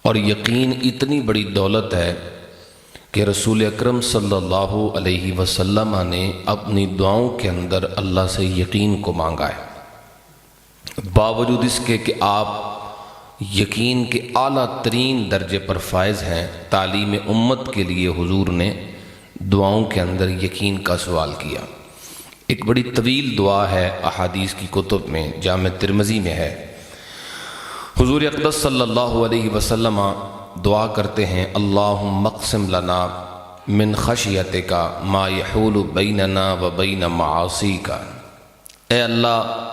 اور یقین اتنی بڑی دولت ہے کہ رسول اکرم صلی اللہ علیہ وسلم نے اپنی دعاؤں کے اندر اللہ سے یقین کو مانگا ہے، باوجود اس کے کہ آپ یقین کے اعلیٰ ترین درجے پر فائز ہیں۔ تعلیم امت کے لیے حضور نے دعاؤں کے اندر یقین کا سوال کیا۔ ایک بڑی طویل دعا ہے، احادیث کی کتب میں جامع ترمذی میں ہے۔ حضور اقدس صلی اللہ علیہ وسلم دعا کرتے ہیں، اللہم اقسم لنا من خشیتک ما یحول بیننا و بین معاصیک۔ اے اللہ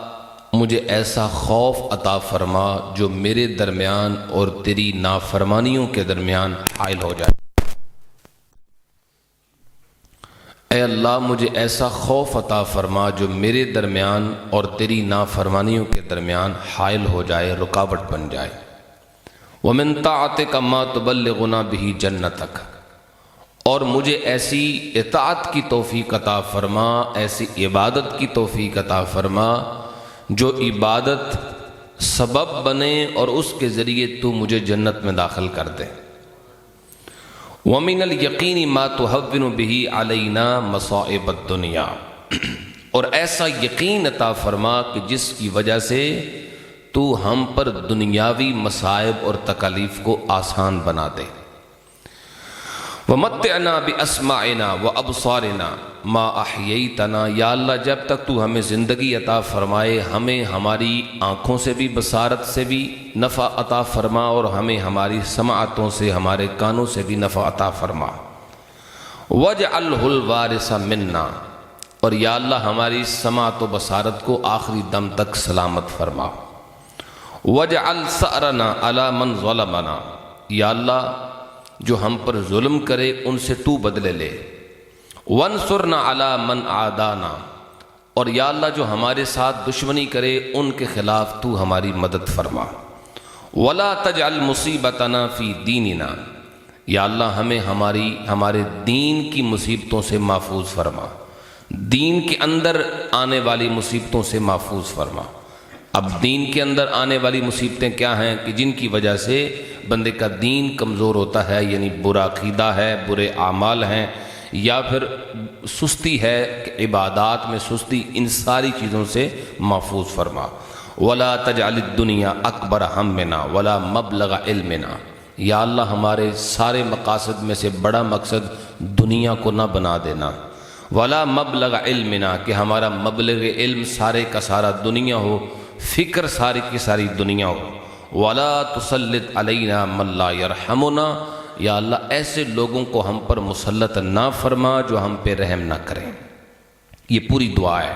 مجھے ایسا خوف عطا فرما جو میرے درمیان اور تیری نافرمانیوں کے درمیان حائل ہو جائے۔ اے اللہ مجھے ایسا خوف عطا فرما جو میرے درمیان اور تیری نافرمانیوں کے درمیان حائل ہو جائے، رکاوٹ بن جائے۔ وَمِن طَاعَتِكَ مَا تُبَلِّغُنَا بِهِ جَنَّتَكَ، اور مجھے ایسی اطاعت کی توفیق عطا فرما، ایسی عبادت کی توفیق عطا فرما جو عبادت سبب بنے اور اس کے ذریعے تو مجھے جنت میں داخل کر دے۔ وَمِنَ الْيَقِينِ مَا تُهَوِّنُ بِهِ عَلَيْنَا مَصَائِبَ الدُّنْيَا، اور ایسا یقین عطا فرما کہ جس کی وجہ سے تو ہم پر دنیاوی مصائب اور تکالیف کو آسان بنا دے۔ وَمَتِّعْنَا بِأَسْمَاعِنَا وَأَبْصَارِنَا مَا أَحْيَيْتَنَا، یا اللہ جب تک تو ہمیں زندگی عطا فرمائے ہمیں ہماری آنکھوں سے بھی، بصارت سے بھی نفع عطا فرما، اور ہمیں ہماری سماعتوں سے، ہمارے کانوں سے بھی نفع عطا فرما۔ وَاجْعَلْهُ الْوَارِثَ مِنَّا، اور یا اللہ ہماری سماعت و بصارت کو آخری دم تک سلامت فرما۔ وَاجْعَلْ ثَأْرَنَا عَلَى مَنْ ظَلَمَنَا، یا اللہ جو ہم پر ظلم کرے ان سے تو بدلے لے۔ وَانصُرْنَا عَلَى مَنْ عَادَانَا، اور یا اللہ جو ہمارے ساتھ دشمنی کرے ان کے خلاف تو ہماری مدد فرما۔ وَلَا تَجْعَلْ مُصِيبَتَنَا فِي دِينِنَا، یا اللہ ہمیں ہمارے دین کی مصیبتوں سے محفوظ فرما، دین کے اندر آنے والی مصیبتوں سے محفوظ فرما۔ اب دین کے اندر آنے والی مصیبتیں کیا ہیں کہ جن کی وجہ سے بندے کا دین کمزور ہوتا ہے، یعنی برا عقیدہ ہے، برے اعمال ہیں، یا پھر سستی ہے کہ عبادات میں سستی، ان ساری چیزوں سے محفوظ فرما۔ وَلَا تَجْعَلِ الدُّنْيَا أَكْبَرَ هَمِّنَا وَلَا مَبْلَغَ عِلْمِنَا، یا اللہ ہمارے سارے مقاصد میں سے بڑا مقصد دنیا کو نہ بنا دینا۔ وَلَا مَبْلَغَ عِلْمِنَا، کہ ہمارا مبلغ علم سارے کا سارا دنیا ہو، فکر ساری کی ساری دنیا ہو۔ وَلَا تُسَلِّطْ عَلَيْنَا مَن لَا يَرْحَمُنَا، یا اللہ ایسے لوگوں کو ہم پر مسلط نہ فرما جو ہم پہ رحم نہ کریں۔ یہ پوری دعا ہے۔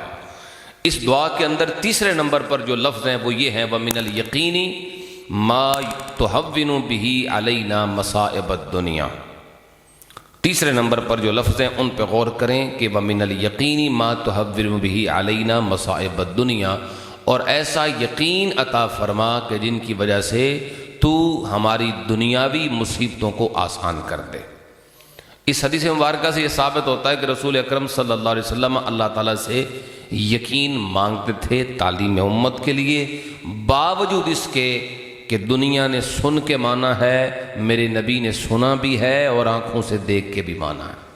اس دعا کے اندر تیسرے نمبر پر جو لفظ ہیں وہ یہ ہیں، وَمِنَ الْيَقِينِ مَا تُهَوِّنُ بِهِ عَلَيْنَا مَصَائِبَ الدُّنْيَا۔ تیسرے نمبر پر جو لفظ ہیں ان پہ غور کریں کہ وَمِنَ الْيَقِينِ مَا تُهَوِّنُ بِهِ عَلَيْنَا مَصَائِبَ الدُّنْيَا، اور ایسا یقین عطا فرما کہ جن کی وجہ سے تو ہماری دنیاوی مصیبتوں کو آسان کر دے۔ اس حدیث مبارکہ سے یہ ثابت ہوتا ہے کہ رسول اکرم صلی اللہ علیہ وسلم اللہ تعالیٰ سے یقین مانگتے تھے تعلیم امت کے لیے، باوجود اس کے کہ دنیا نے سن کے مانا ہے، میرے نبی نے سنا بھی ہے اور آنکھوں سے دیکھ کے بھی مانا ہے۔